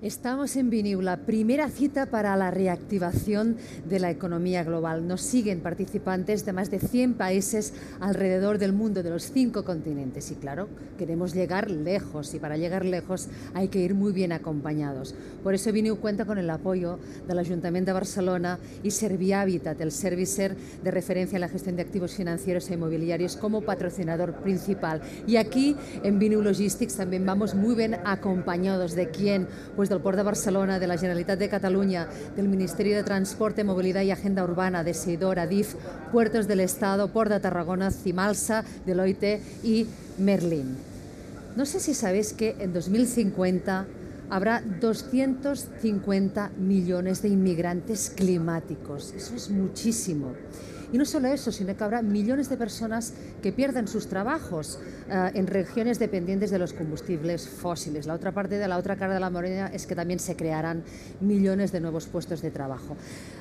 Estamos en Biniu, la primera cita para la reactivación de la economía global. Nos siguen participantes de más de 100 países alrededor del mundo, de los 5 continentes. Y claro, queremos llegar lejos y para llegar lejos hay que ir muy bien acompañados. Por eso Biniu cuenta con el apoyo del Ayuntamiento de Barcelona y Servihabitat, el Servicer de referencia en la gestión de activos financieros e inmobiliarios, como patrocinador principal. Y aquí en Biniu Logistics también vamos muy bien acompañados. ¿De quién? Pues del Port de Barcelona, de la Generalitat de Cataluña, del Ministerio de Transporte, Movilidad y Agenda Urbana, de Seidor, Adif, Puertos del Estado, Port de Tarragona, Cimalsa, Deloitte y Merlin. No sé si sabéis que en 2050 habrá 250 millones de inmigrantes climáticos. Eso es muchísimo. Y no solo eso, sino que habrá millones de personas que pierdan sus trabajos en regiones dependientes de los combustibles fósiles. La otra cara de la moneda es que también se crearán millones de nuevos puestos de trabajo.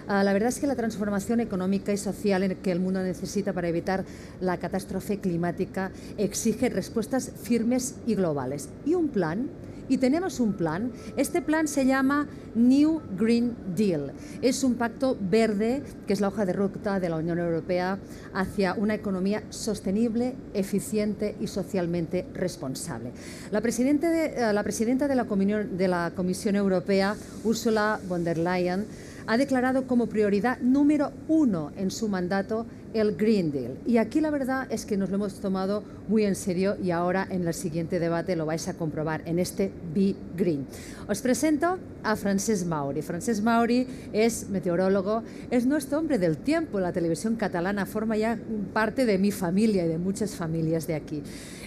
La verdad es que la transformación económica y social que el mundo necesita para evitar la catástrofe climática exige respuestas firmes y globales. Y un plan. Y tenemos un plan. Este plan se llama New Green Deal. Es un pacto verde que es la hoja de ruta de la Unión Europea hacia una economía sostenible, eficiente y socialmente responsable. La presidenta de la Comisión Europea, Ursula von der Leyen, ha declarado como prioridad número 1 en su mandato el Green Deal. Y aquí la verdad es que nos lo hemos tomado muy en serio y ahora en el siguiente debate lo vais a comprobar en este Be Green. Os presento a Francesc Mauri. Francesc Mauri es meteorólogo, es nuestro hombre del tiempo en la televisión catalana, forma ya parte de mi familia y de muchas familias de aquí.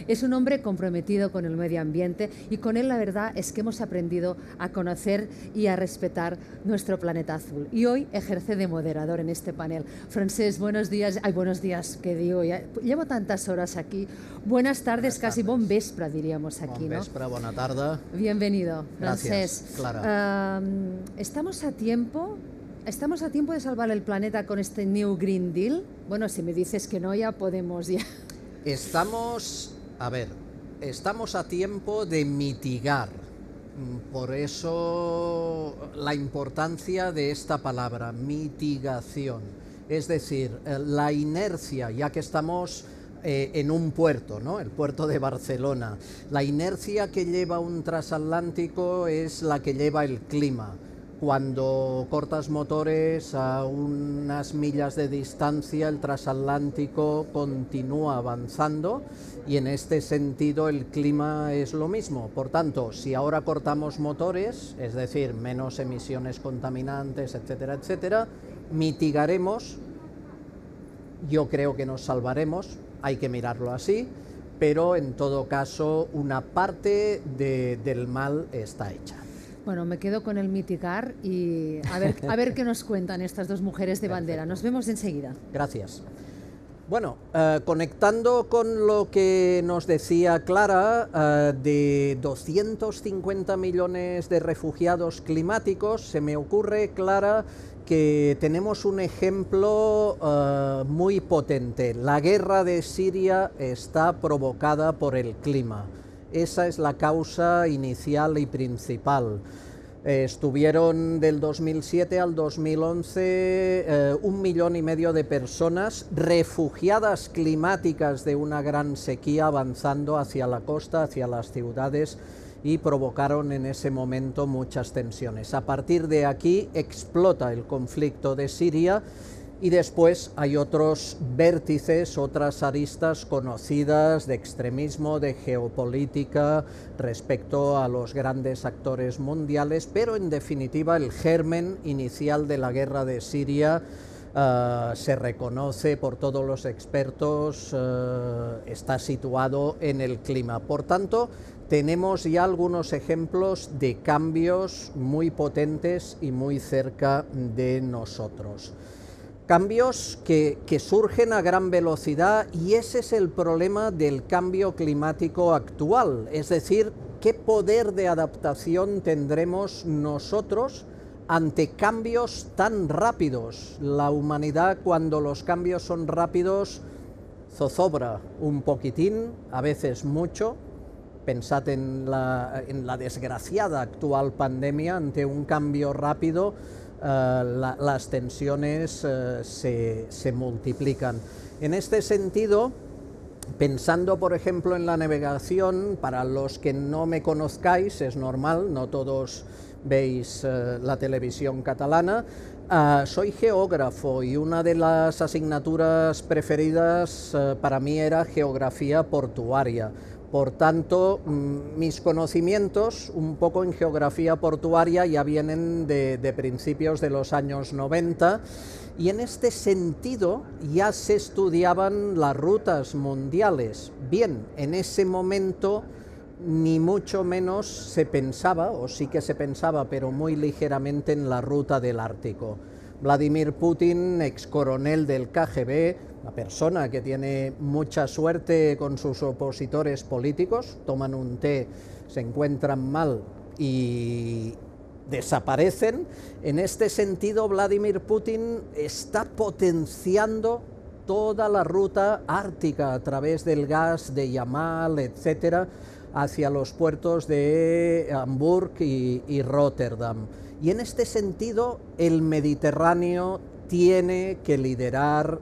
Es un hombre comprometido con el medio ambiente y con él la verdad es que hemos aprendido a conocer y a respetar nuestro planeta azul. Y hoy ejerce de moderador en este panel. Francesc, buenos días. Ay, buenos días, que digo, ya llevo tantas horas aquí. Buenas tardes, casi bon vespre, diríamos aquí, bon vespre, ¿no? Bona tarda. Bienvenido, Francesc. Gracias, Clara. ¿Estamos a tiempo de salvar el planeta con este New Green Deal? Bueno, si me dices que no, ya podemos ya. Estamos a tiempo de mitigar. Por eso la importancia de esta palabra, mitigación. Es decir, la inercia, ya que estamos en un puerto, ¿no? El puerto de Barcelona, la inercia que lleva un transatlántico es la que lleva el clima. Cuando cortas motores a unas millas de distancia, el transatlántico continúa avanzando y en este sentido el clima es lo mismo. Por tanto, si ahora cortamos motores, es decir, menos emisiones contaminantes, etcétera, etcétera, mitigaremos. Yo creo que nos salvaremos, hay que mirarlo así, pero en todo caso una parte del mal está hecha. Bueno, me quedo con el mitigar y a ver qué nos cuentan estas dos mujeres de bandera. Perfecto. Nos vemos enseguida. Gracias. Bueno, conectando con lo que nos decía Clara, de 250 millones de refugiados climáticos, se me ocurre, Clara, que tenemos un ejemplo muy potente. La guerra de Siria está provocada por el clima. Esa es la causa inicial y principal. Estuvieron del 2007 al 2011 1,5 millones de personas refugiadas climáticas de una gran sequía avanzando hacia la costa, hacia las ciudades, y provocaron en ese momento muchas tensiones. A partir de aquí explota el conflicto de Siria y después hay otros vértices, otras aristas conocidas de extremismo, de geopolítica respecto a los grandes actores mundiales, pero en definitiva el germen inicial de la guerra de Siria se reconoce por todos los expertos, está situado en el clima. Por tanto, tenemos ya algunos ejemplos de cambios muy potentes y muy cerca de nosotros. Cambios que surgen a gran velocidad, y ese es el problema del cambio climático actual, es decir, ¿qué poder de adaptación tendremos nosotros ante cambios tan rápidos? La humanidad, cuando los cambios son rápidos, zozobra un poquitín, a veces mucho, Pensad en la desgraciada actual pandemia. Ante un cambio rápido, las tensiones se multiplican. En este sentido, pensando por ejemplo en la navegación, para los que no me conozcáis, es normal, no todos veis la televisión catalana, soy geógrafo y una de las asignaturas preferidas para mí era geografía portuaria. Por tanto, mis conocimientos un poco en geografía portuaria ya vienen de principios de los años 90, y en este sentido ya se estudiaban las rutas mundiales. Bien, en ese momento ni mucho menos se pensaba, o sí que se pensaba, pero muy ligeramente, en la ruta del Ártico. Vladimir Putin, ex coronel del KGB, una persona que tiene mucha suerte con sus opositores políticos, toman un té, se encuentran mal y desaparecen. En este sentido, Vladimir Putin está potenciando toda la ruta ártica a través del gas de Yamal, etcétera, hacia los puertos de Hamburgo y Rotterdam. Y en este sentido, el Mediterráneo tiene que liderar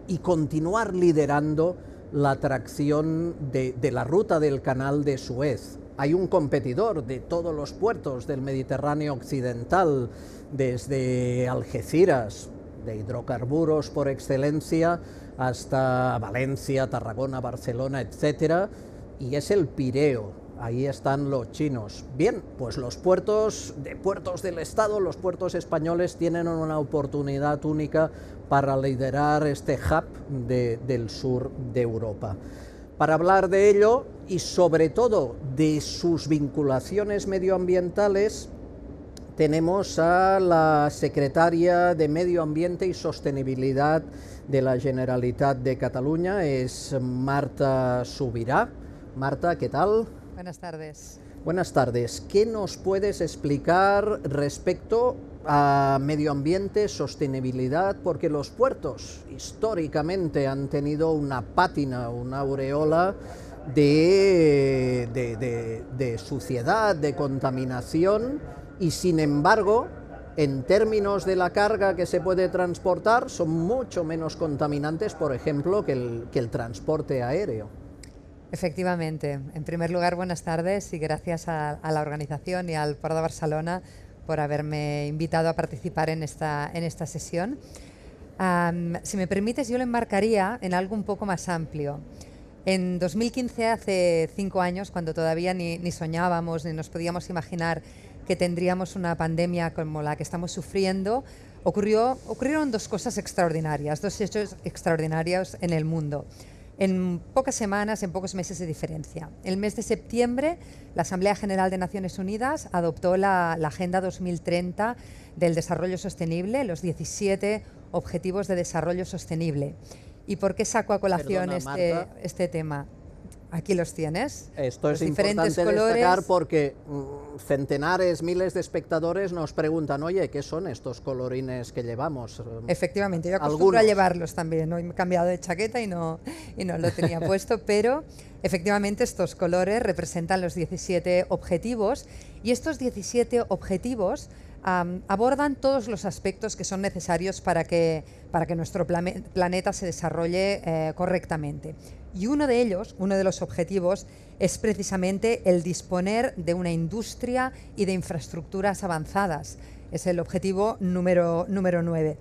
y continuar liderando la atracción de la ruta del Canal de Suez. Hay un competidor de todos los puertos del Mediterráneo occidental, desde Algeciras, de hidrocarburos por excelencia, hasta Valencia, Tarragona, Barcelona, etcétera, y es el Pireo. Ahí están los chinos. Bien, pues los puertos del Estado, los puertos españoles, tienen una oportunidad única para liderar este hub del sur de Europa. Para hablar de ello y sobre todo de sus vinculaciones medioambientales, tenemos a la secretaria de Medio Ambiente y Sostenibilidad de la Generalitat de Cataluña, es Marta Subirà. Marta, ¿qué tal? Buenas tardes. Buenas tardes. ¿Qué nos puedes explicar respecto a medio ambiente, sostenibilidad? Porque los puertos históricamente han tenido una pátina, una aureola de suciedad, de contaminación, y sin embargo, en términos de la carga que se puede transportar, son mucho menos contaminantes, por ejemplo, que el transporte aéreo. Efectivamente. En primer lugar, buenas tardes y gracias a la organización y al Port de Barcelona por haberme invitado a participar en esta sesión. Si me permites, yo lo enmarcaría en algo un poco más amplio. En 2015, hace 5 años, cuando todavía ni soñábamos ni nos podíamos imaginar que tendríamos una pandemia como la que estamos sufriendo, ocurrieron dos cosas extraordinarias, dos hechos extraordinarios en el mundo. En pocas semanas, en pocos meses de diferencia. El mes de septiembre, la Asamblea General de Naciones Unidas adoptó la Agenda 2030 del Desarrollo Sostenible, los 17 Objetivos de Desarrollo Sostenible. ¿Y por qué saco a colación este tema? Aquí los tienes. Esto es importante destacar porque centenares, miles de espectadores nos preguntan, oye, ¿qué son estos colorines que llevamos? Efectivamente, yo acostumbro a llevarlos también. Hoy me he cambiado de chaqueta y no lo tenía puesto, pero efectivamente estos colores representan los 17 objetivos, y estos 17 objetivos abordan todos los aspectos que son necesarios para que nuestro planeta se desarrolle correctamente. Y uno de ellos, uno de los objetivos, es precisamente el disponer de una industria y de infraestructuras avanzadas. Es el objetivo número 9.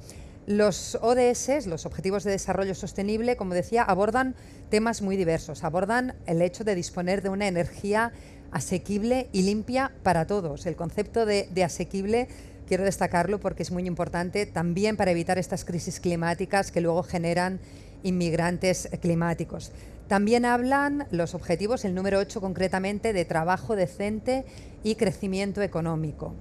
Los ODS, los Objetivos de Desarrollo Sostenible, como decía, abordan temas muy diversos. Abordan el hecho de disponer de una energía asequible y limpia para todos. El concepto de asequible quiero destacarlo porque es muy importante también para evitar estas crisis climáticas que luego generan inmigrantes climáticos. También hablan los objetivos, el número 8 concretamente, de trabajo decente y crecimiento económico.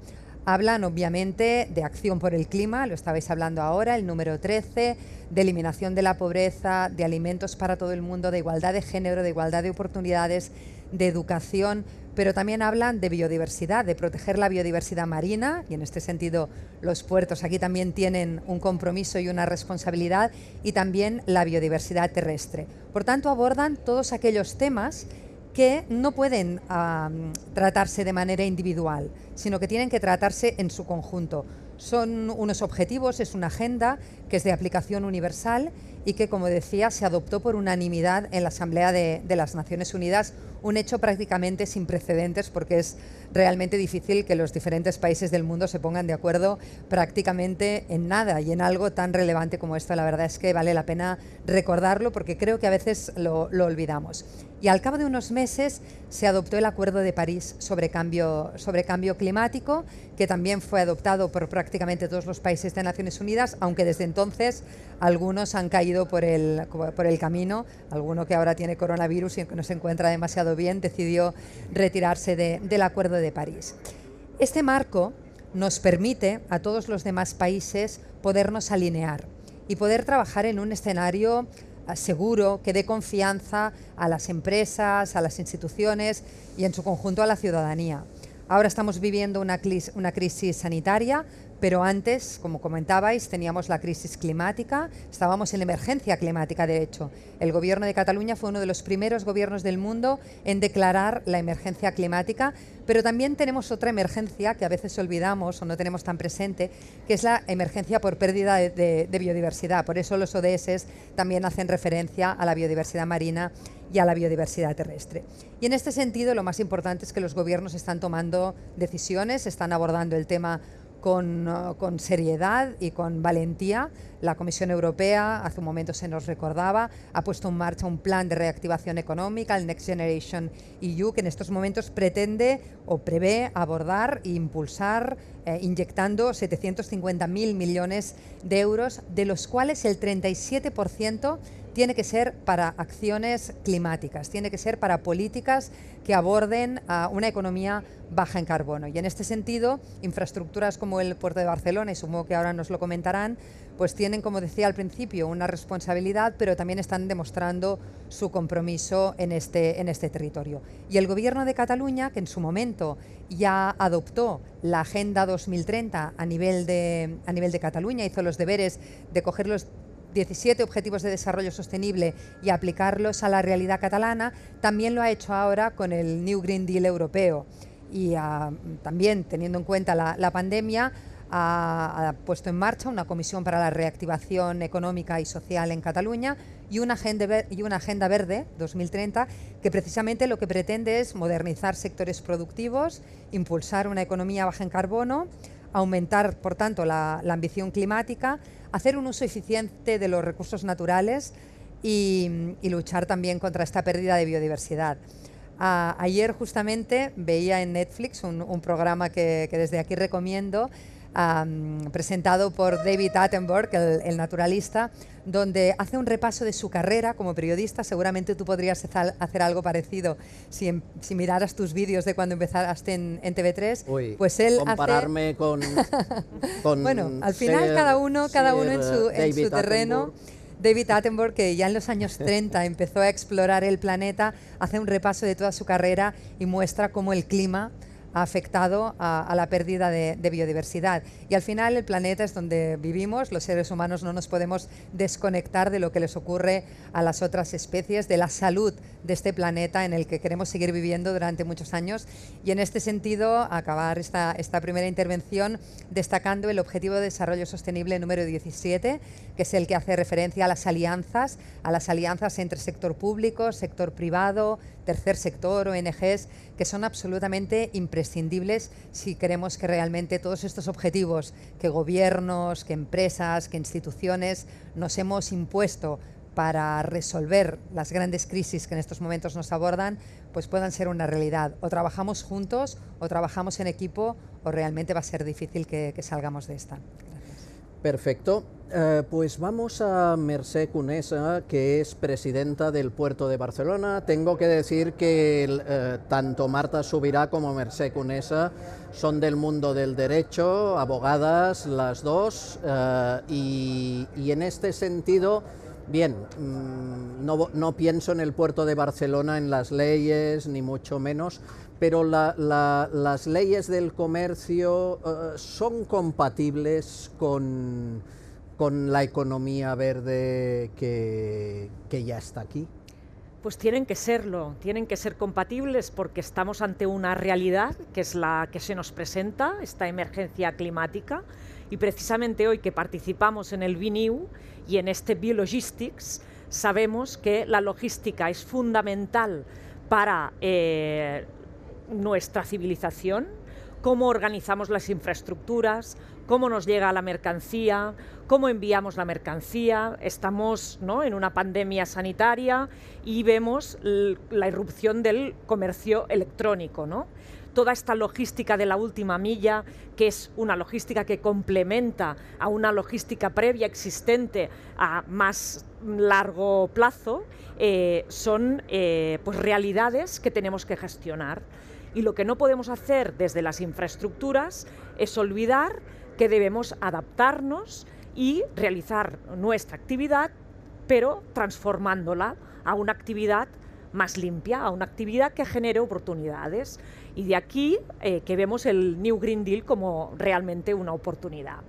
Hablan obviamente de acción por el clima, lo estabais hablando ahora, el número 13, de eliminación de la pobreza, de alimentos para todo el mundo, de igualdad de género, de igualdad de oportunidades, de educación, pero también hablan de biodiversidad, de proteger la biodiversidad marina, y en este sentido los puertos aquí también tienen un compromiso y una responsabilidad, y también la biodiversidad terrestre. Por tanto, abordan todos aquellos temas que no pueden tratarse de manera individual, sino que tienen que tratarse en su conjunto. Son unos objetivos, es una agenda que es de aplicación universal y que, como decía, se adoptó por unanimidad en la Asamblea de las Naciones Unidas, un hecho prácticamente sin precedentes porque es realmente difícil que los diferentes países del mundo se pongan de acuerdo prácticamente en nada y en algo tan relevante como esto. La verdad es que vale la pena recordarlo porque creo que a veces lo olvidamos. Y al cabo de unos meses se adoptó el Acuerdo de París sobre cambio climático, que también fue adoptado por prácticamente todos los países de Naciones Unidas, aunque desde entonces algunos han caído por el camino. Alguno que ahora tiene coronavirus y que no se encuentra demasiado bien decidió retirarse del Acuerdo de París. Este marco nos permite a todos los demás países podernos alinear y poder trabajar en un escenario seguro, que dé confianza a las empresas, a las instituciones y en su conjunto a la ciudadanía. Ahora estamos viviendo una crisis sanitaria, pero antes, como comentabais, teníamos la crisis climática, estábamos en emergencia climática, de hecho. El gobierno de Cataluña fue uno de los primeros gobiernos del mundo en declarar la emergencia climática, pero también tenemos otra emergencia que a veces olvidamos o no tenemos tan presente, que es la emergencia por pérdida de biodiversidad. Por eso los ODS también hacen referencia a la biodiversidad marina y a la biodiversidad terrestre. Y en este sentido, lo más importante es que los gobiernos están tomando decisiones, están abordando el tema con seriedad y con valentía. La Comisión Europea, hace un momento se nos recordaba, ha puesto en marcha un plan de reactivación económica, el Next Generation EU, que en estos momentos pretende o prevé abordar e impulsar inyectando 750.000 millones de euros, de los cuales el 37% tiene que ser para acciones climáticas, tiene que ser para políticas que aborden una economía baja en carbono. Y en este sentido, infraestructuras como el Puerto de Barcelona, y supongo que ahora nos lo comentarán, pues tienen, como decía al principio, una responsabilidad, pero también están demostrando su compromiso en este territorio. Y el Gobierno de Cataluña, que en su momento ya adoptó la Agenda 2030 a nivel de Cataluña, hizo los deberes de coger los 17 Objetivos de Desarrollo Sostenible y aplicarlos a la realidad catalana, también lo ha hecho ahora con el New Green Deal europeo. Y también, teniendo en cuenta la pandemia, ha puesto en marcha una comisión para la reactivación económica y social en Cataluña y una agenda verde 2030 que precisamente lo que pretende es modernizar sectores productivos, impulsar una economía baja en carbono, aumentar, por tanto, la ambición climática, hacer un uso eficiente de los recursos naturales y luchar también contra esta pérdida de biodiversidad. Ayer justamente veía en Netflix un programa que desde aquí recomiendo, presentado por David Attenborough, el naturalista, donde hace un repaso de su carrera como periodista. Seguramente tú podrías hacer algo parecido si miraras tus vídeos de cuando empezaste en TV3. Uy, pues él compararme con bueno, al final cada uno en su terreno. David Attenborough, que ya en los años 30 empezó a explorar el planeta, hace un repaso de toda su carrera y muestra cómo el clima ha afectado a la pérdida de biodiversidad. Y al final el planeta es donde vivimos, los seres humanos no nos podemos desconectar de lo que les ocurre a las otras especies, de la salud de este planeta en el que queremos seguir viviendo durante muchos años. Y en este sentido, acabar esta primera intervención destacando el Objetivo de Desarrollo Sostenible número 17, que es el que hace referencia a las alianzas entre sector público, sector privado, tercer sector, ONGs, que son absolutamente imprescindibles si queremos que realmente todos estos objetivos que gobiernos, que empresas, que instituciones nos hemos impuesto para resolver las grandes crisis que en estos momentos nos abordan, pues puedan ser una realidad. O trabajamos juntos, o trabajamos en equipo, o realmente va a ser difícil que salgamos de esta. Gracias. Perfecto. Pues vamos a Mercè Conesa, que es presidenta del Puerto de Barcelona. Tengo que decir que tanto Marta Subirá como Mercè Conesa son del mundo del derecho, abogadas las dos, y en este sentido, bien, no pienso en el Puerto de Barcelona, en las leyes, ni mucho menos, pero las leyes del comercio son compatibles con la economía verde que ya está aquí. pues tienen que serlo, tienen que ser compatibles porque estamos ante una realidad que es la que se nos presenta, esta emergencia climática, y precisamente hoy que participamos en el BNIU y en este Biologistics, sabemos que la logística es fundamental para nuestra civilización, cómo organizamos las infraestructuras, cómo nos llega la mercancía, cómo enviamos la mercancía. Estamos, ¿no?, en una pandemia sanitaria y vemos la irrupción del comercio electrónico, ¿no? Toda esta logística de la última milla, que es una logística que complementa a una logística previa existente a más largo plazo, son pues realidades que tenemos que gestionar. Y lo que no podemos hacer desde las infraestructuras es olvidar que debemos adaptarnos y realizar nuestra actividad, pero transformándola a una actividad más limpia, a una actividad que genere oportunidades. Y de aquí que vemos el New Green Deal como realmente una oportunidad.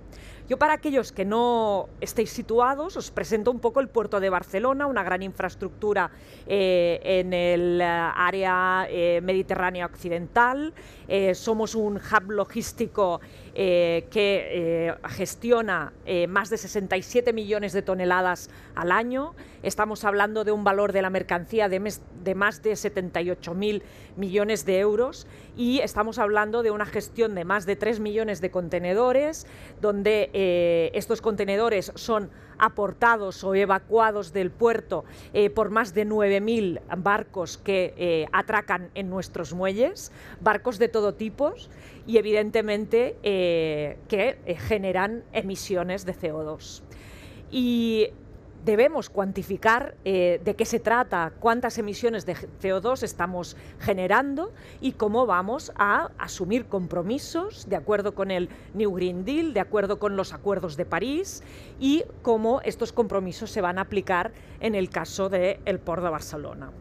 Yo, para aquellos que no estéis situados, os presento un poco el puerto de Barcelona, una gran infraestructura en el área mediterránea occidental. Somos un hub logístico que gestiona más de 67 millones de toneladas al año. Estamos hablando de un valor de la mercancía de más de 78.000 millones de euros y estamos hablando de una gestión de más de 3 millones de contenedores, donde estos contenedores son aportados o evacuados del puerto por más de 9.000 barcos que atracan en nuestros muelles, barcos de todo tipo y evidentemente que generan emisiones de CO2. Y debemos cuantificar de qué se trata, cuántas emisiones de CO2 estamos generando y cómo vamos a asumir compromisos de acuerdo con el New Green Deal, de acuerdo con los acuerdos de París y cómo estos compromisos se van a aplicar en el caso del Port de Barcelona.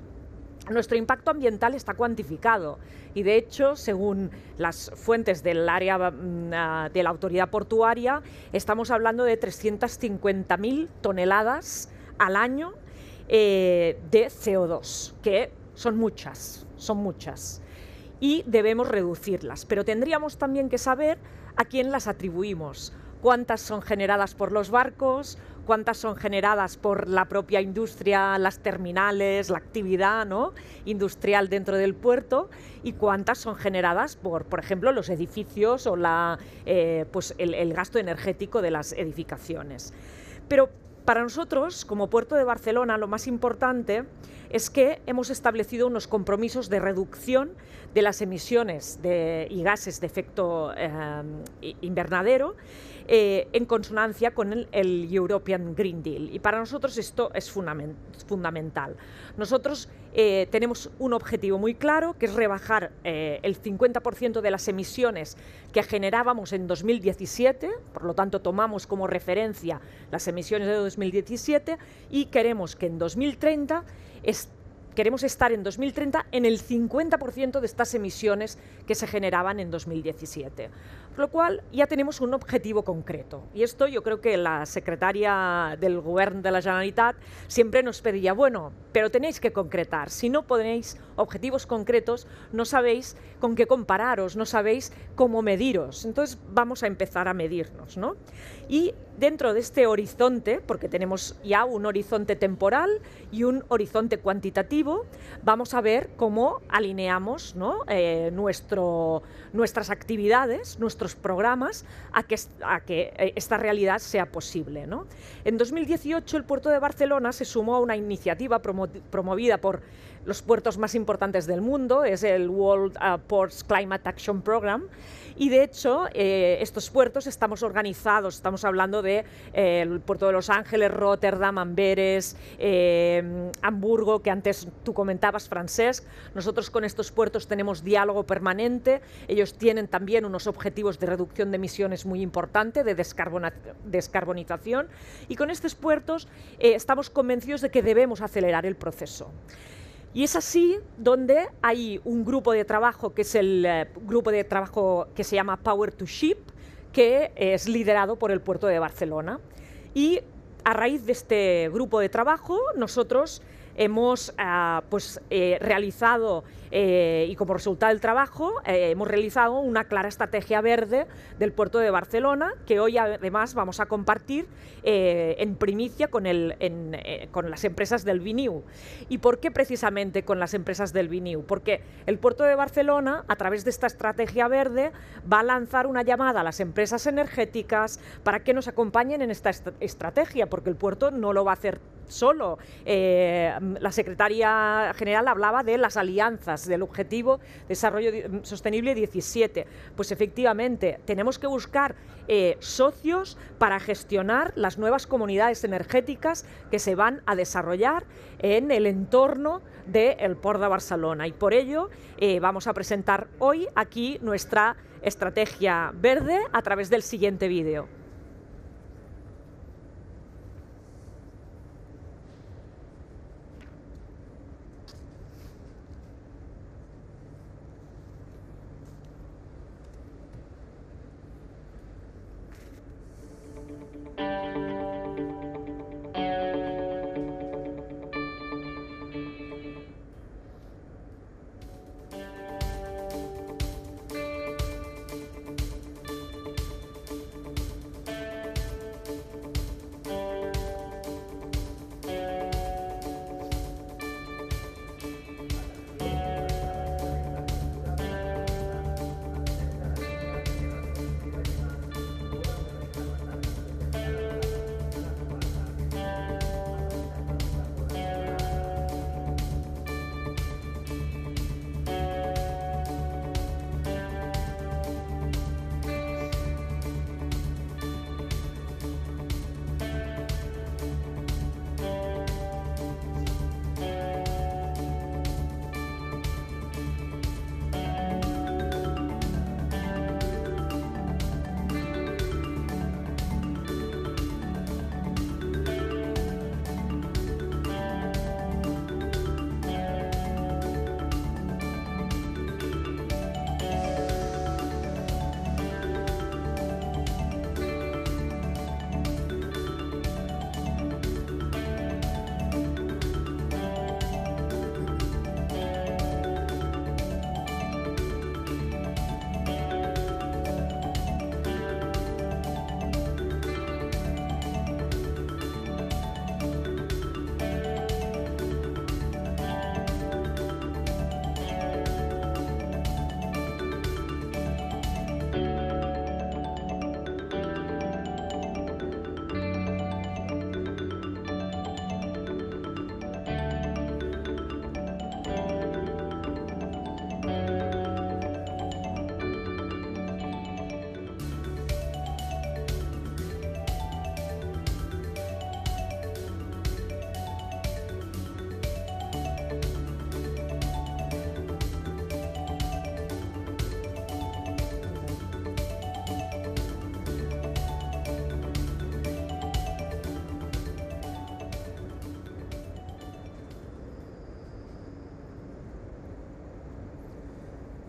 Nuestro impacto ambiental está cuantificado y, de hecho, según las fuentes del área de la autoridad portuaria, estamos hablando de 350.000 toneladas al año de CO2, que son muchas, y debemos reducirlas. Pero tendríamos también que saber a quién las atribuimos, cuántas son generadas por los barcos, cuántas son generadas por la propia industria, las terminales, la actividad, ¿no?, industrial dentro del puerto y cuántas son generadas por ejemplo, los edificios o pues el gasto energético de las edificaciones. Pero para nosotros, como Puerto de Barcelona, lo más importante es que hemos establecido unos compromisos de reducción de las emisiones y gases de efecto invernadero en consonancia con el European Green Deal. Y para nosotros esto es fundamental. Nosotros tenemos un objetivo muy claro, que es rebajar el 50% de las emisiones que generábamos en 2017, por lo tanto tomamos como referencia las emisiones de 2017 y queremos que en 2030 queremos estar en 2030 en el 50% de estas emisiones que se generaban en 2017. Por lo cual ya tenemos un objetivo concreto. Y esto yo creo que la secretaria del Govern de la Generalitat siempre nos pedía, bueno, pero tenéis que concretar. Si no ponéis objetivos concretos, no sabéis con qué compararos, no sabéis cómo mediros. Entonces vamos a empezar a medirnos, ¿no? Y dentro de este horizonte, porque tenemos ya un horizonte temporal y un horizonte cuantitativo, vamos a ver cómo alineamos, ¿no?, nuestras actividades, nuestros programas a que esta realidad sea posible, ¿no? En 2018 el Puerto de Barcelona se sumó a una iniciativa promovida por los puertos más importantes del mundo, es el World Ports Climate Action Program, y de hecho estos puertos estamos organizados, estamos hablando de el puerto de Los Ángeles, Rotterdam, Amberes, Hamburgo, que antes tú comentabas, Francesc. Nosotros con estos puertos tenemos diálogo permanente, ellos tienen también unos objetivos de reducción de emisiones muy importantes, de descarbonización, y con estos puertos estamos convencidos de que debemos acelerar el proceso. Y es así donde hay un grupo de trabajo, que es el grupo de trabajo que se llama Power to Ship, que es liderado por el Puerto de Barcelona. Y a raíz de este grupo de trabajo, nosotros hemos realizado, y como resultado del trabajo, hemos realizado una clara estrategia verde del puerto de Barcelona, que hoy además vamos a compartir en primicia con las empresas del Biniu. ¿Y por qué precisamente con las empresas del Biniu? Porque el puerto de Barcelona, a través de esta estrategia verde, va a lanzar una llamada a las empresas energéticas para que nos acompañen en esta estrategia, porque el puerto no lo va a hacer solo. La secretaria general hablaba de las alianzas, del Objetivo de Desarrollo Sostenible 17. Pues efectivamente, tenemos que buscar socios para gestionar las nuevas comunidades energéticas que se van a desarrollar en el entorno del Port de Barcelona. Y por ello vamos a presentar hoy aquí nuestra estrategia verde a través del siguiente vídeo.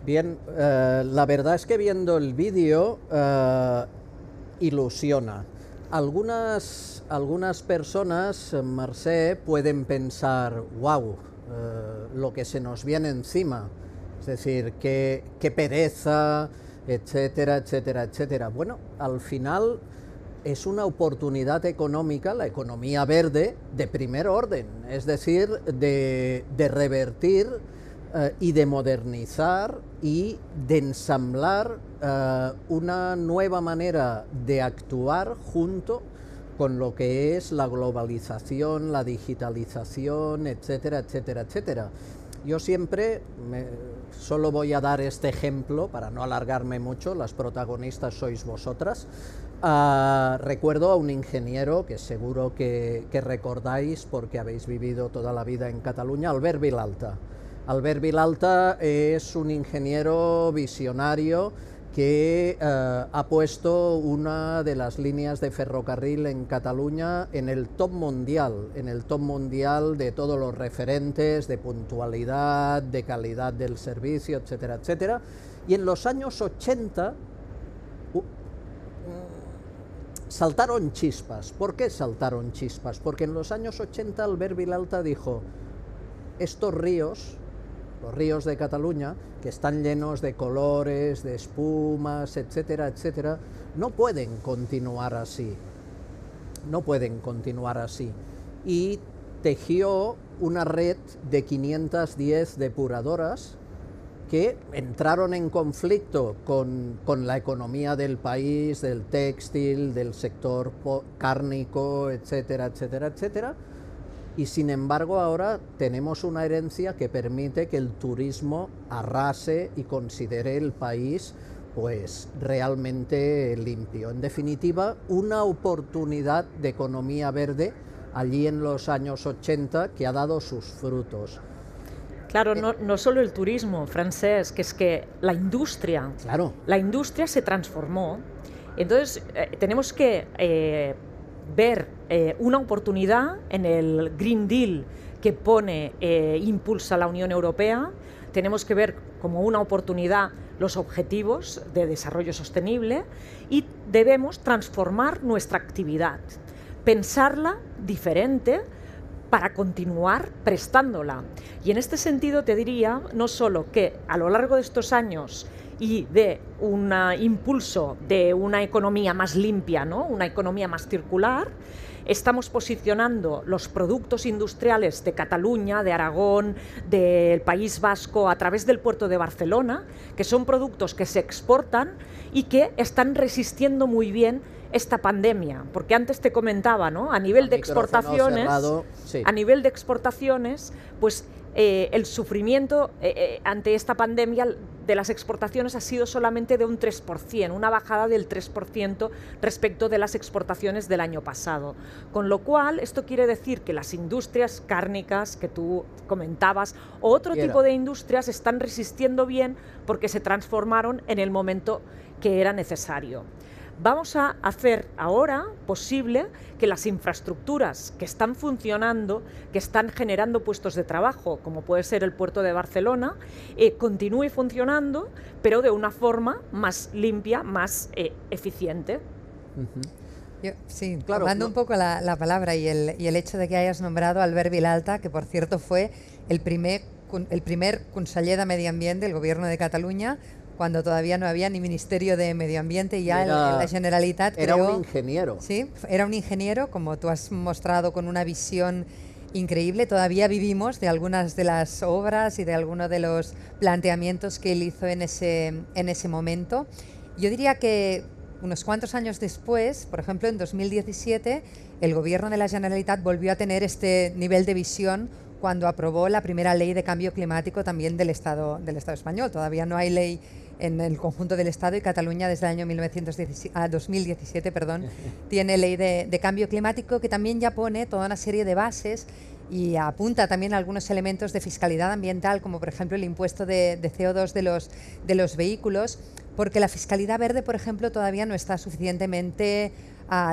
Bien, la verdad es que viendo el vídeo ilusiona. Algunas personas, Mercè, pueden pensar, wow, lo que se nos viene encima, es decir, qué pereza, etcétera, etcétera, etcétera. Bueno, al final es una oportunidad económica, la economía verde, de primer orden, es decir, de revertir y de modernizar y de ensamblar una nueva manera de actuar junto con lo que es la globalización, la digitalización, etcétera, etcétera, etcétera. Yo siempre solo voy a dar este ejemplo para no alargarme mucho, las protagonistas sois vosotras. Recuerdo a un ingeniero que seguro que recordáis porque habéis vivido toda la vida en Cataluña, Albert Vilalta. Albert Vilalta es un ingeniero visionario que ha puesto una de las líneas de ferrocarril en Cataluña en el top mundial de todos los referentes de puntualidad, de calidad del servicio, etcétera, etcétera. Y en los años 80 saltaron chispas. ¿Por qué saltaron chispas? Porque en los años 80 Albert Vilalta dijo, estos ríos, los ríos de Cataluña, que están llenos de colores, de espumas, etcétera, etcétera, no pueden continuar así. No pueden continuar así. Y tejió una red de 510 depuradoras que entraron en conflicto con la economía del país, del textil, del sector cárnico, etcétera, etcétera, etcétera. Y sin embargo ahora tenemos una herencia que permite que el turismo arrase y considere el país pues realmente limpio. En definitiva, una oportunidad de economía verde allí en los años 80 que ha dado sus frutos. Claro, no solo el turismo, Francesc, que es que la industria, claro, la industria se transformó. Entonces tenemos que ver una oportunidad en el Green Deal que impulsa la Unión Europea. Tenemos que ver como una oportunidad los objetivos de desarrollo sostenible y debemos transformar nuestra actividad, pensarla diferente para continuar prestándola. Y en este sentido te diría no solo que a lo largo de estos años y de un impulso de una economía más limpia, ¿no?, una economía más circular, estamos posicionando los productos industriales de Cataluña, de Aragón, del País Vasco a través del puerto de Barcelona, que son productos que se exportan y que están resistiendo muy bien esta pandemia, porque antes te comentaba, ¿no?, a nivel de exportaciones, cerrado, sí. A nivel de exportaciones, pues el sufrimiento ante esta pandemia de las exportaciones ha sido solamente de un 3%, una bajada del 3% respecto de las exportaciones del año pasado. Con lo cual, esto quiere decir que las industrias cárnicas que tú comentabas o otro tipo de industrias están resistiendo bien porque se transformaron en el momento que era necesario. Vamos a hacer ahora posible que las infraestructuras que están funcionando, que están generando puestos de trabajo, como puede ser el puerto de Barcelona, continúe funcionando, pero de una forma más limpia, más eficiente. Sí, claro, tomando un poco la palabra y el hecho de que hayas nombrado a Albert Vilalta, que por cierto fue el primer conseller de Medio Ambiente del Gobierno de Cataluña, cuando todavía no había ni Ministerio de Medio Ambiente, y ya la Generalitat era creó, un ingeniero. Sí, era un ingeniero, como tú has mostrado, con una visión increíble. Todavía vivimos de algunas de las obras y de algunos de los planteamientos que él hizo en ese momento. Yo diría que unos cuantos años después, por ejemplo en 2017, el Gobierno de la Generalitat volvió a tener este nivel de visión cuando aprobó la primera ley de cambio climático también del Estado español. Todavía no hay ley en el conjunto del Estado y Cataluña desde el año 2017 tiene ley de cambio climático, que también ya pone toda una serie de bases y apunta también a algunos elementos de fiscalidad ambiental, como por ejemplo el impuesto de CO2 de los vehículos, porque la fiscalidad verde, por ejemplo, todavía no está suficientemente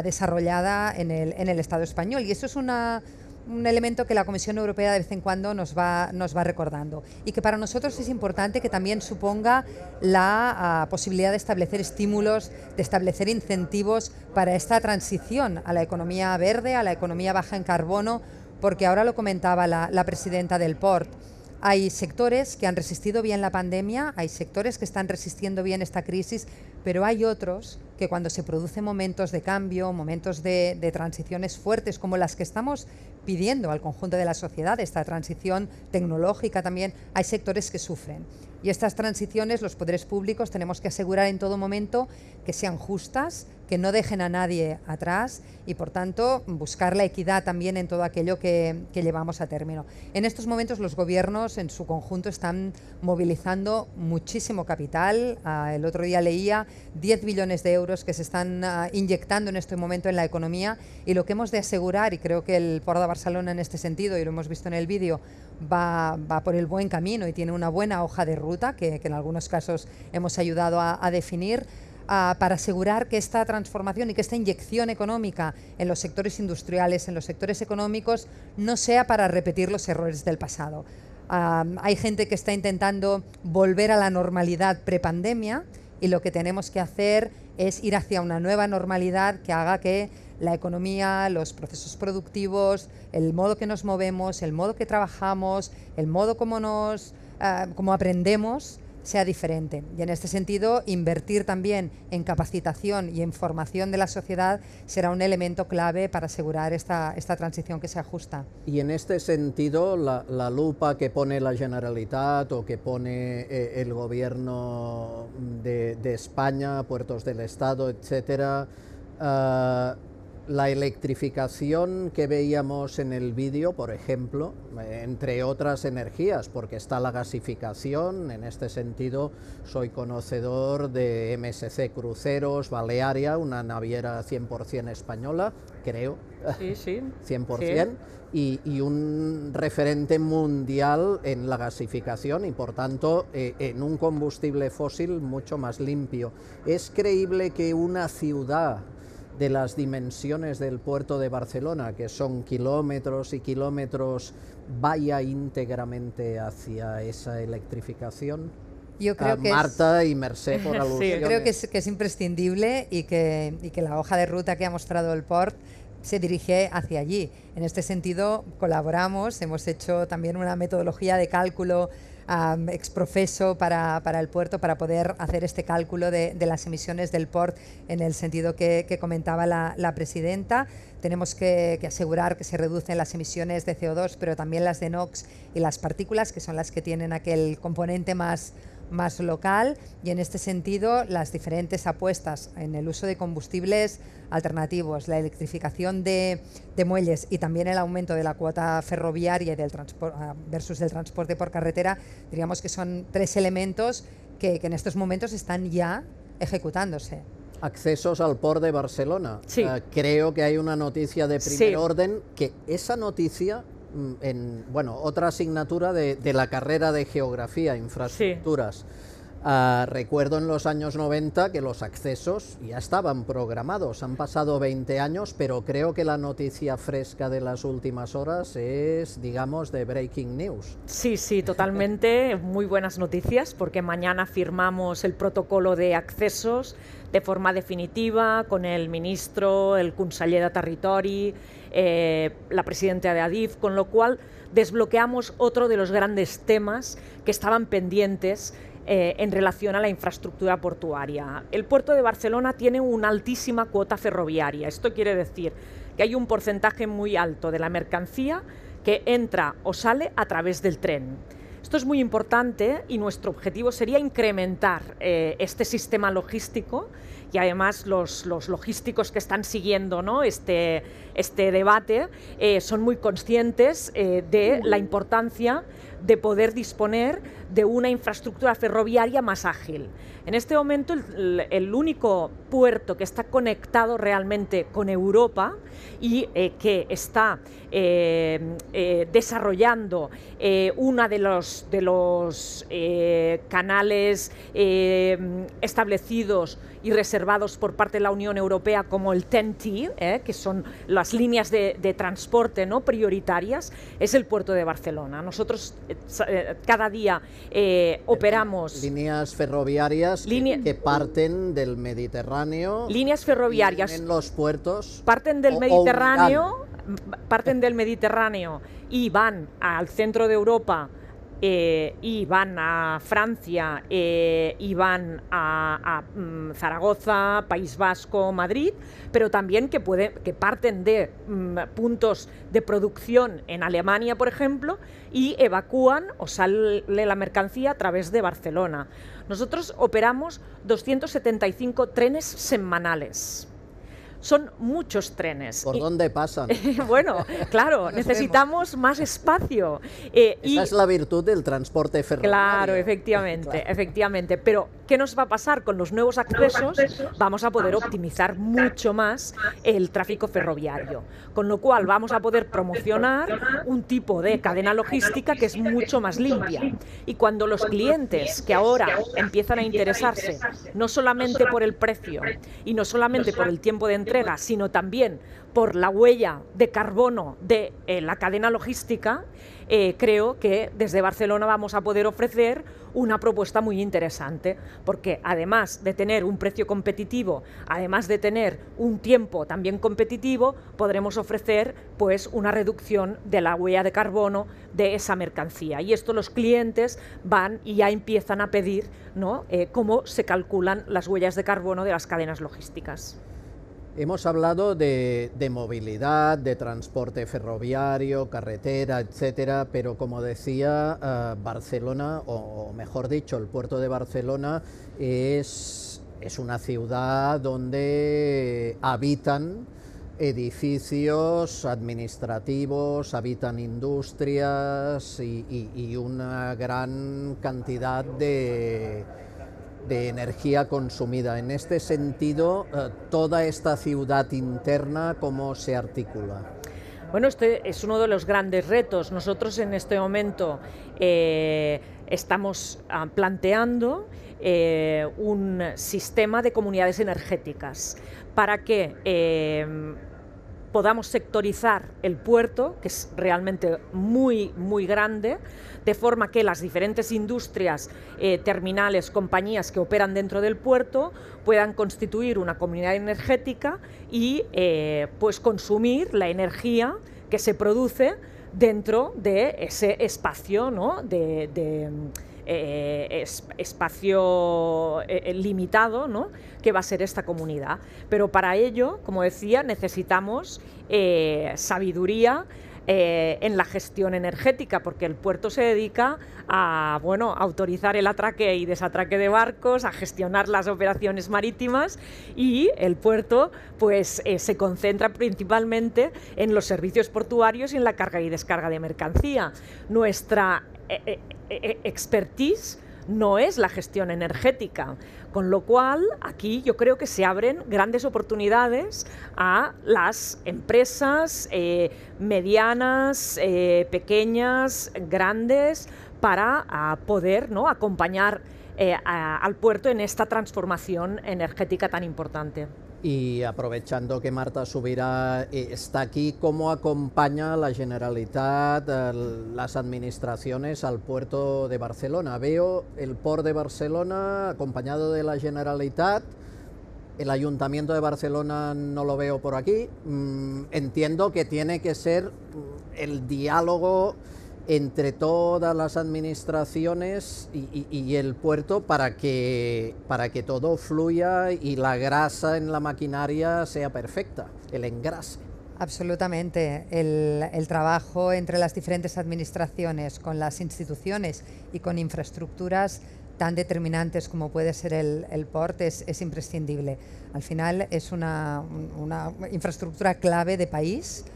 desarrollada en el Estado español, y eso es un elemento que la Comisión Europea de vez en cuando nos va recordando, y que para nosotros es importante que también suponga la posibilidad de establecer estímulos, de establecer incentivos para esta transición a la economía verde, a la economía baja en carbono, porque ahora lo comentaba la presidenta del Port. Hay sectores que han resistido bien la pandemia, hay sectores que están resistiendo bien esta crisis, pero hay otros que cuando se producen momentos de cambio, momentos de transiciones fuertes como las que estamos pidiendo al conjunto de la sociedad, esta transición tecnológica también, hay sectores que sufren. Y estas transiciones los poderes públicos tenemos que asegurar en todo momento que sean justas, que no dejen a nadie atrás y, por tanto, buscar la equidad también en todo aquello que llevamos a término. En estos momentos los gobiernos en su conjunto están movilizando muchísimo capital. El otro día leía 10 billones de euros que se están inyectando en este momento en la economía, y lo que hemos de asegurar, y creo que el Port de Barcelona en este sentido, y lo hemos visto en el vídeo, va por el buen camino y tiene una buena hoja de ruta que en algunos casos hemos ayudado a definir, para asegurar que esta transformación y que esta inyección económica en los sectores industriales, en los sectores económicos, no sea para repetir los errores del pasado. Hay gente que está intentando volver a la normalidad prepandemia, y lo que tenemos que hacer es ir hacia una nueva normalidad que haga que la economía, los procesos productivos, el modo que nos movemos, el modo que trabajamos, el modo como aprendemos, sea diferente. Y en este sentido, invertir también en capacitación y en formación de la sociedad será un elemento clave para asegurar esta transición que se ajusta. Y en este sentido, la lupa que pone la Generalitat o que pone el gobierno de España, puertos del Estado, etcétera, la electrificación que veíamos en el vídeo, por ejemplo, entre otras energías, porque está la gasificación. En este sentido, soy conocedor de MSC Cruceros, Balearia, una naviera 100% española, creo, sí, sí. 100%, sí. Y un referente mundial en la gasificación y, por tanto, en un combustible fósil mucho más limpio. ¿Es creíble que una ciudad de las dimensiones del puerto de Barcelona, que son kilómetros y kilómetros, vaya íntegramente hacia esa electrificación? Yo creo que Marta y Mercè, por alusiones. Yo creo que es imprescindible y que la hoja de ruta que ha mostrado el Port se dirige hacia allí. En este sentido, colaboramos, hemos hecho también una metodología de cálculo exprofeso para el puerto, para poder hacer este cálculo de las emisiones del Port en el sentido que comentaba la presidenta. Tenemos que asegurar que se reducen las emisiones de CO2, pero también las de NOx y las partículas, que son las que tienen aquel componente más local, y en este sentido las diferentes apuestas en el uso de combustibles alternativos, la electrificación de muelles y también el aumento de la cuota ferroviaria y del versus el transporte por carretera, diríamos que son tres elementos que en estos momentos están ya ejecutándose. Accesos al Port de Barcelona. Sí. Creo que hay una noticia de primer orden, que esa noticia, otra asignatura de la carrera de Geografía, Infraestructuras. Sí. Recuerdo en los años 90 que los accesos ya estaban programados, han pasado 20 años, pero creo que la noticia fresca de las últimas horas es, digamos, de breaking news. Sí, sí, totalmente, muy buenas noticias, porque mañana firmamos el protocolo de accesos de forma definitiva con el ministro, el conseller de Territori, la presidenta de Adif, con lo cual desbloqueamos otro de los grandes temas que estaban pendientes en relación a la infraestructura portuaria. El puerto de Barcelona tiene una altísima cuota ferroviaria. Esto quiere decir que hay un porcentaje muy alto de la mercancía que entra o sale a través del tren. Esto es muy importante y nuestro objetivo sería incrementar este sistema logístico, y además los logísticos que están siguiendo, ¿no?, este debate son muy conscientes de la importancia de poder disponer de una infraestructura ferroviaria más ágil. En este momento el único puerto que está conectado realmente con Europa y que está desarrollando uno de los canales establecidos y reservados por parte de la Unión Europea como el TEN-T, que son las líneas de transporte, ¿no?, prioritarias, es el puerto de Barcelona. Nosotros cada día operamos líneas ferroviarias que parten del Mediterráneo. Líneas ferroviarias en los puertos parten del Mediterráneo, y van al centro de Europa, y van a Francia, y van a Zaragoza, País Vasco, Madrid, pero también que parten de puntos de producción en Alemania, por ejemplo, y evacúan o sale la mercancía a través de Barcelona. Nosotros operamos 275 trenes semanales. Son muchos trenes. ¿Por dónde pasan? Bueno, claro, necesitamos más espacio. Esa es la virtud del transporte ferroviario. Claro, efectivamente, claro. Efectivamente. Pero, ¿qué nos va a pasar con los nuevos accesos? Vamos a poder optimizar mucho más el tráfico ferroviario. Con lo cual, vamos a poder promocionar un tipo de cadena logística que es mucho más limpia. Y cuando los clientes que ahora empiezan a interesarse no solamente por el precio y no solamente por el tiempo de entrega, entrega, sino también por la huella de carbono de la cadena logística, creo que desde Barcelona vamos a poder ofrecer una propuesta muy interesante, porque además de tener un precio competitivo, además de tener un tiempo también competitivo, podremos ofrecer pues una reducción de la huella de carbono de esa mercancía. Y esto los clientes van y ya empiezan a pedir, ¿no?, cómo se calculan las huellas de carbono de las cadenas logísticas. Hemos hablado de movilidad, de transporte ferroviario, carretera, etcétera, pero como decía, Barcelona, o mejor dicho, el puerto de Barcelona es una ciudad donde habitan edificios administrativos, habitan industrias y una gran cantidad de energía consumida. En este sentido, toda esta ciudad interna, ¿cómo se articula? Bueno, este es uno de los grandes retos. Nosotros en este momento estamos planteando un sistema de comunidades energéticas para que podamos sectorizar el puerto, que es realmente muy, muy grande, de forma que las diferentes industrias, terminales, compañías que operan dentro del puerto puedan constituir una comunidad energética y pues consumir la energía que se produce dentro de ese espacio, ¿no?, espacio limitado, ¿no?, que va a ser esta comunidad. Pero para ello, como decía, necesitamos sabiduría en la gestión energética, porque el puerto se dedica a, bueno, a autorizar el atraque y desatraque de barcos, a gestionar las operaciones marítimas, y el puerto pues se concentra principalmente en los servicios portuarios y en la carga y descarga de mercancía. Nuestra expertise no es la gestión energética, con lo cual aquí yo creo que se abren grandes oportunidades a las empresas medianas, pequeñas, grandes, para poder, ¿no?, acompañar al puerto en esta transformación energética tan importante. Y aprovechando que Marta Subirà está aquí, ¿cómo acompaña la Generalitat, las administraciones al puerto de Barcelona? Veo el port de Barcelona acompañado de la Generalitat, el Ayuntamiento de Barcelona no lo veo por aquí. Entiendo que tiene que ser el diálogo entre todas las administraciones y el puerto para que todo fluya y la grasa en la maquinaria sea perfecta, el engrase. Absolutamente. El trabajo entre las diferentes administraciones, con las instituciones y con infraestructuras tan determinantes como puede ser el port es imprescindible. Al final es una infraestructura clave de país.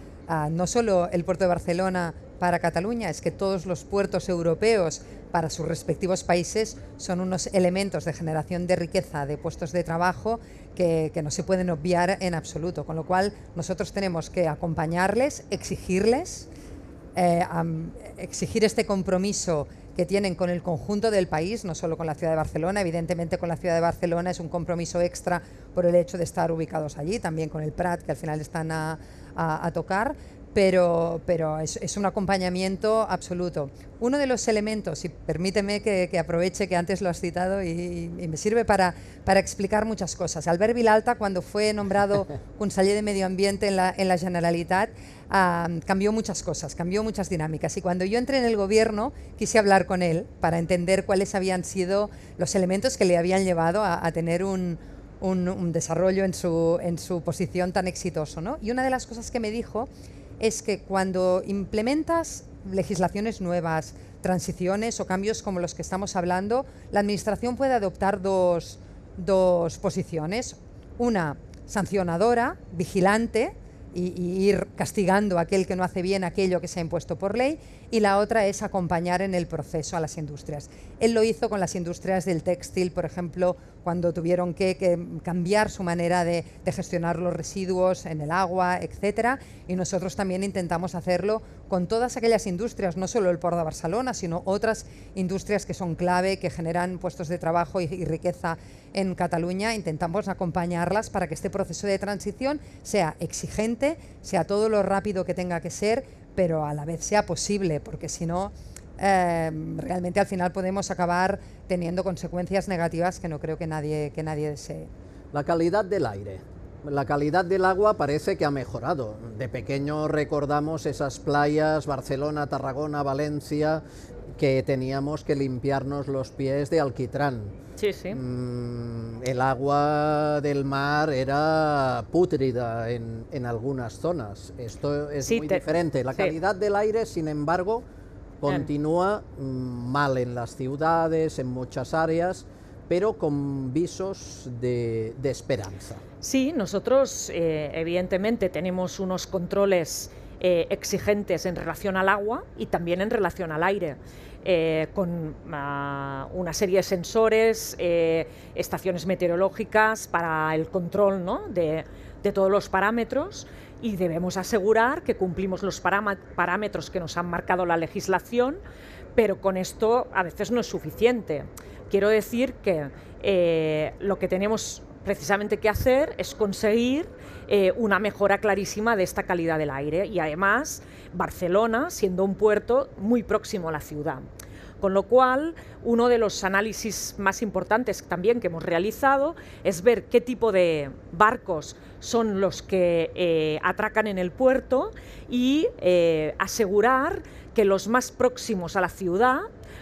No solo el puerto de Barcelona para Cataluña, es que todos los puertos europeos para sus respectivos países son unos elementos de generación de riqueza, de puestos de trabajo que no se pueden obviar en absoluto, con lo cual nosotros tenemos que acompañarles, exigirles, exigir este compromiso que tienen con el conjunto del país, no solo con la ciudad de Barcelona. Evidentemente con la ciudad de Barcelona es un compromiso extra por el hecho de estar ubicados allí, también con el Prat, que al final están a tocar, pero es un acompañamiento absoluto. Uno de los elementos, y permíteme que aproveche que antes lo has citado y me sirve para explicar muchas cosas. Albert Vilalta, cuando fue nombrado conseller de Medio Ambiente en la Generalitat, cambió muchas cosas, cambió muchas dinámicas, y cuando yo entré en el gobierno quise hablar con él para entender cuáles habían sido los elementos que le habían llevado a tener un desarrollo en su posición tan exitoso, ¿no? Y una de las cosas que me dijo es que cuando implementas legislaciones nuevas, transiciones o cambios como los que estamos hablando, la administración puede adoptar dos posiciones: una sancionadora, vigilante, y ir castigando a aquel que no hace bien aquello que se ha impuesto por ley, y la otra es acompañar en el proceso a las industrias. Él lo hizo con las industrias del textil, por ejemplo, cuando tuvieron que cambiar su manera de gestionar los residuos en el agua, etcétera, y nosotros también intentamos hacerlo con todas aquellas industrias, no solo el Port de Barcelona, sino otras industrias que son clave, que generan puestos de trabajo y riqueza en Cataluña. Intentamos acompañarlas para que este proceso de transición sea exigente, sea todo lo rápido que tenga que ser, pero a la vez sea posible, porque si no, realmente al final podemos acabar teniendo consecuencias negativas que no creo que nadie desee. La calidad del aire. La calidad del agua parece que ha mejorado. De pequeño recordamos esas playas, Barcelona, Tarragona, Valencia, que teníamos que limpiarnos los pies de alquitrán. Sí, sí. El agua del mar era pútrida en algunas zonas. Esto es muy diferente. La calidad del aire, sin embargo, continúa mal en las ciudades, en muchas áreas, pero con visos de esperanza. Sí, nosotros evidentemente tenemos unos controles exigentes en relación al agua y también en relación al aire. Con una serie de sensores, estaciones meteorológicas para el control, ¿no?, de todos los parámetros, y debemos asegurar que cumplimos los parámetros que nos han marcado la legislación, pero con esto a veces no es suficiente. Quiero decir que lo que tenemos precisamente que hacer es conseguir una mejora clarísima de esta calidad del aire, y además Barcelona siendo un puerto muy próximo a la ciudad. Con lo cual, uno de los análisis más importantes también que hemos realizado es ver qué tipo de barcos son los que atracan en el puerto y asegurar que los más próximos a la ciudad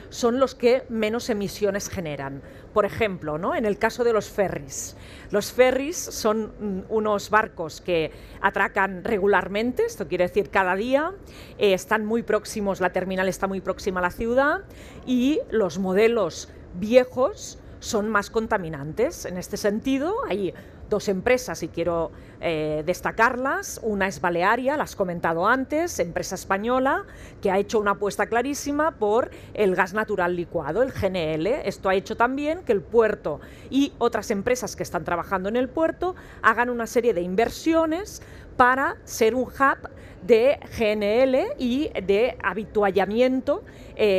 son los que menos emisiones generan. Por ejemplo, ¿no?, en el caso de los ferries. Los ferries son unos barcos que atracan regularmente, esto quiere decir cada día, están muy próximos, la terminal está muy próxima a la ciudad, y los modelos viejos son más contaminantes. En este sentido, hay dos empresas y quiero destacarlas. Una es Balearia, la has comentado antes, empresa española que ha hecho una apuesta clarísima por el gas natural licuado, el GNL. Esto ha hecho también que el puerto y otras empresas que están trabajando en el puerto hagan una serie de inversiones para ser un hub de GNL y de habituallamiento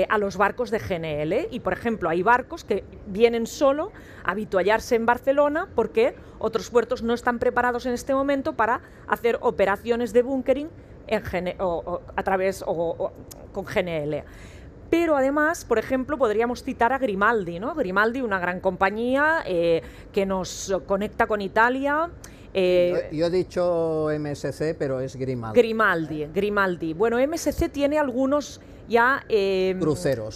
a los barcos de GNL. Y, por ejemplo, hay barcos que vienen solo a habituallarse en Barcelona porque otros puertos no están preparados en este momento para hacer operaciones de bunkering con GNL. Pero además, por ejemplo, podríamos citar a Grimaldi, ¿no? Grimaldi, una gran compañía que nos conecta con Italia. Yo he dicho MSC, pero es Grimaldi. Grimaldi. Bueno, MSC tiene algunos ya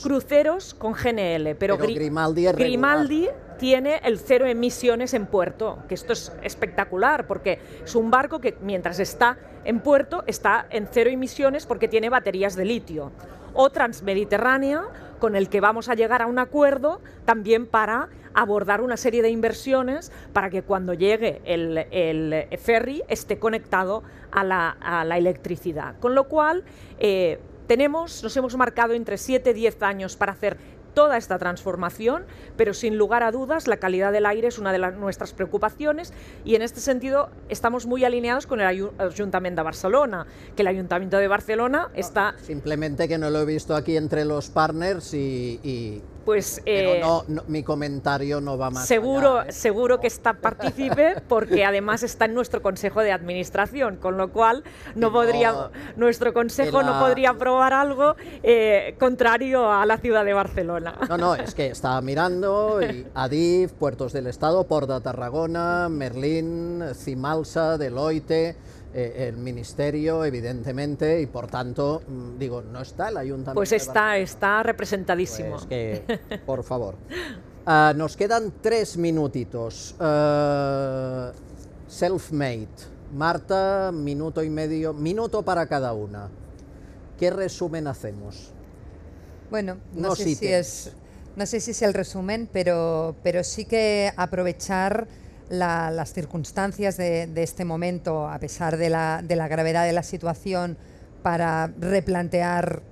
cruceros con GNL, pero Grimaldi tiene el cero emisiones en puerto, que esto es espectacular, porque es un barco que mientras está en puerto está en cero emisiones porque tiene baterías de litio. O Transmediterránea, con el que vamos a llegar a un acuerdo también para abordar una serie de inversiones para que cuando llegue el ferry esté conectado a la electricidad. Con lo cual, nos hemos marcado entre 7 y 10 años para hacer toda esta transformación, pero sin lugar a dudas la calidad del aire es una de nuestras preocupaciones, y en este sentido estamos muy alineados con el Ayuntamiento de Barcelona, que el Ayuntamiento de Barcelona está... Simplemente que no lo he visto aquí entre los partners pues, pero mi comentario no va más allá, ¿eh? Seguro que está partícipe, porque además está en nuestro Consejo de Administración, con lo cual nuestro Consejo no podría aprobar algo contrario a la ciudad de Barcelona. No, es que estaba mirando y Adif, Puertos del Estado, Port de Tarragona, Merlín, Cimalsa, Deloitte, el Ministerio, evidentemente, y por tanto, digo, ¿no está el Ayuntamiento? Pues está representadísimo. Pues que, por favor. Nos quedan 3 minutitos. Self-made. Marta, minuto y medio, minuto para cada una. ¿Qué resumen hacemos? Bueno, no sé si es el resumen, pero sí que aprovechar las circunstancias de este momento, a pesar de la gravedad de la situación, para replantear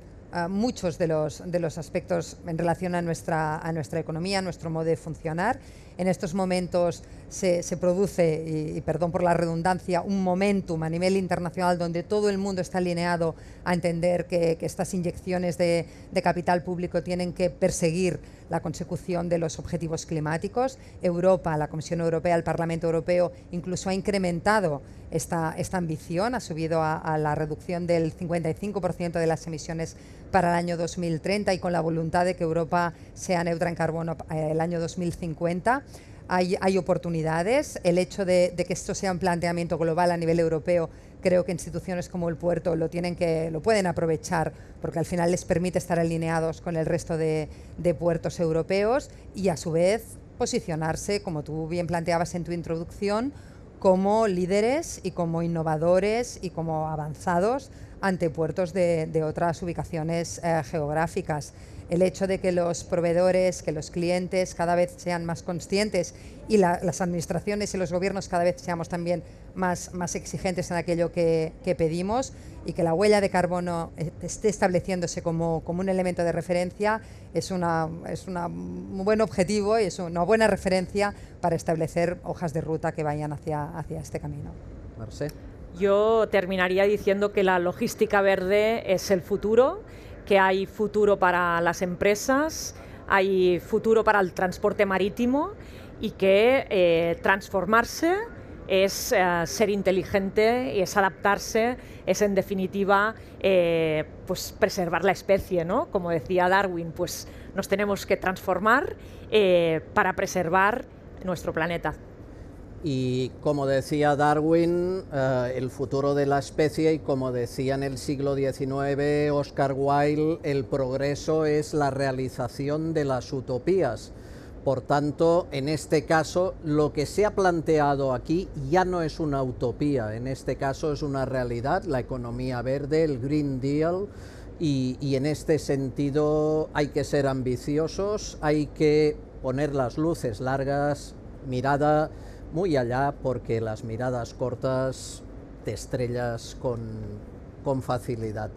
muchos de los aspectos en relación a nuestra economía, a nuestro modo de funcionar. En estos momentos se produce, y perdón por la redundancia, un momentum a nivel internacional donde todo el mundo está alineado a entender que estas inyecciones de capital público tienen que perseguir la consecución de los objetivos climáticos. Europa, la Comisión Europea, el Parlamento Europeo incluso ha incrementado esta ambición, ha subido a la reducción del 55% de las emisiones para el año 2030 y con la voluntad de que Europa sea neutra en carbono el año 2050. Hay oportunidades. El hecho de que esto sea un planteamiento global a nivel europeo, creo que instituciones como el puerto lo pueden aprovechar, porque al final les permite estar alineados con el resto de puertos europeos y a su vez posicionarse, como tú bien planteabas en tu introducción, como líderes y como innovadores y como avanzados ante puertos de otras ubicaciones geográficas. El hecho de que los proveedores, que los clientes cada vez sean más conscientes y las administraciones y los gobiernos cada vez seamos también más exigentes en aquello que pedimos, y que la huella de carbono esté estableciéndose como un elemento de referencia es un buen objetivo y es una buena referencia para establecer hojas de ruta que vayan hacia este camino. Mercè. Yo terminaría diciendo que la logística verde es el futuro, que hay futuro para las empresas, hay futuro para el transporte marítimo y que transformarse es ser inteligente y es adaptarse, es en definitiva pues preservar la especie, ¿no? Como decía Darwin, pues nos tenemos que transformar para preservar nuestro planeta. Y como decía Darwin, el futuro de la especie, y como decía en el siglo XIX Oscar Wilde, el progreso es la realización de las utopías. Por tanto, en este caso, lo que se ha planteado aquí ya no es una utopía, en este caso es una realidad, la economía verde, el Green Deal, y en este sentido hay que ser ambiciosos, hay que poner las luces largas, mirada muy allá, porque las miradas cortas te estrellas con facilidad.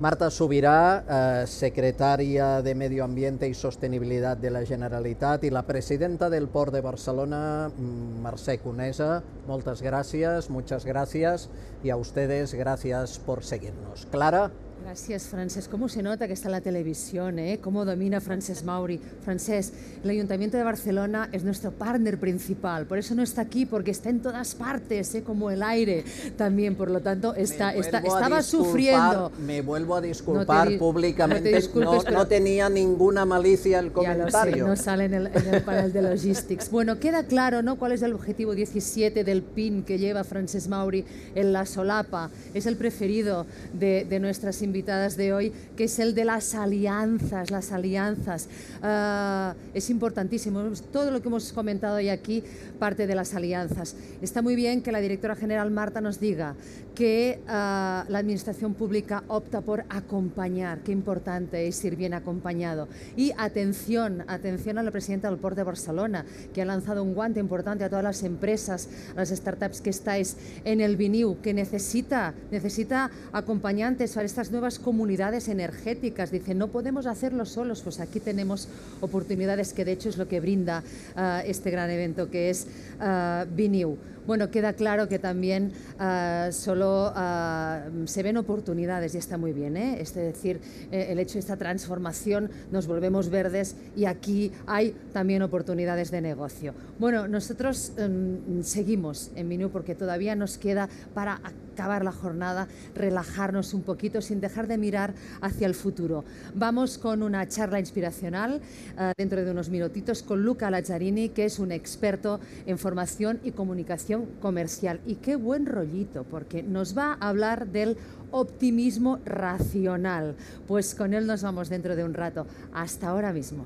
Marta Subirà, secretària de Medio Ambiente y Sostenibilidad de la Generalitat, y la presidenta del Port de Barcelona, Mercè Conesa, muchas gracias, y a ustedes gracias por seguirnos. Clara. Gracias, Francesc. ¿Cómo se nota que está en la televisión? ¿Cómo domina Francesc Mauri? Francesc, el Ayuntamiento de Barcelona es nuestro partner principal, por eso no está aquí, porque está en todas partes, como el aire también, por lo tanto estaba sufriendo. Me vuelvo a disculpar públicamente, no tenía ninguna malicia el comentario. Ya lo sé, no sale en el panel de Logistics. Bueno, queda claro, ¿no?, cuál es el objetivo 17 del PIN que lleva Francesc Mauri en la solapa. Es el preferido de nuestras invitadas de hoy, que es el de las alianzas. Las alianzas es importantísimo. Todo lo que hemos comentado hoy aquí parte de las alianzas. Está muy bien que la directora general Marta nos diga que la administración pública opta por acompañar. Qué importante es ir bien acompañado. Y atención a la presidenta del Port de Barcelona, que ha lanzado un guante importante a todas las empresas, a las startups que estáis en el Biniu, que necesita acompañantes para estas nuevas comunidades energéticas. Dice, no podemos hacerlo solos. Pues aquí tenemos oportunidades, que de hecho es lo que brinda este gran evento que es Biniu. Bueno, queda claro que también solo se ven oportunidades y está muy bien, Es decir, el hecho de esta transformación, nos volvemos verdes y aquí hay también oportunidades de negocio. Bueno, nosotros seguimos en Biniu porque todavía nos queda, para acabar la jornada, relajarnos un poquito sin dejar de mirar hacia el futuro. Vamos con una charla inspiracional dentro de unos minutitos con Luca Lazzarini, que es un experto en formación y comunicación comercial. Y qué buen rollito, porque nos va a hablar del optimismo racional. Pues con él nos vamos dentro de un rato. Hasta ahora mismo.